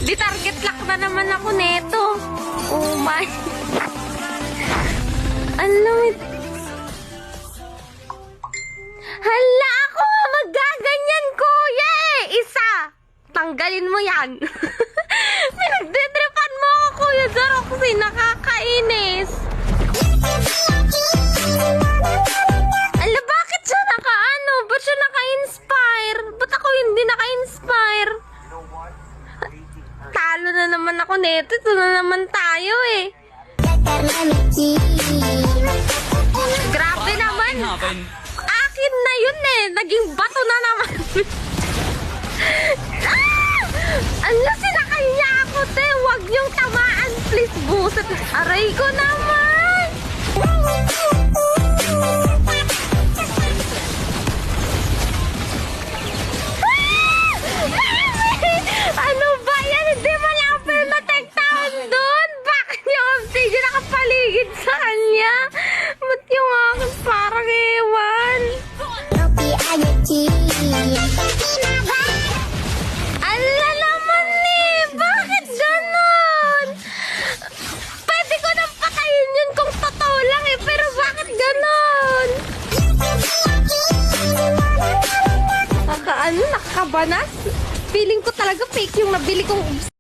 Di target lock na naman ako neto. Oh my. Alam it. Hala, ako nga magaganyan, kuya eh. Isa. Tanggalin mo yan. Pinagdidripan mo ako, kuya Zaroxy. Nakakainis. Ala, bakit siya naka-ano? Ba't siya naka-inspire? Ba't ako hindi naka-inspire? Talo na naman ako neto. Ito na naman tayo eh. Grabe naman. Akin na yun eh. Naging bato na naman. Ano, sinakay niya ako, te. Huwag niyong tamaan, please. Buset. Aray ko naman. Ano ba yan? Hindi mo lang protektahan doon. Bakit yung obsidian nakapaligid sa kanya? Ba't yung akin parang ewan? Ala naman eh! Bakit ganon? Pwede ko nang patayin yun kung totoo lang eh. Pero bakit ganon? Nakakabanas? Feeling ko talaga fake yung nabili kong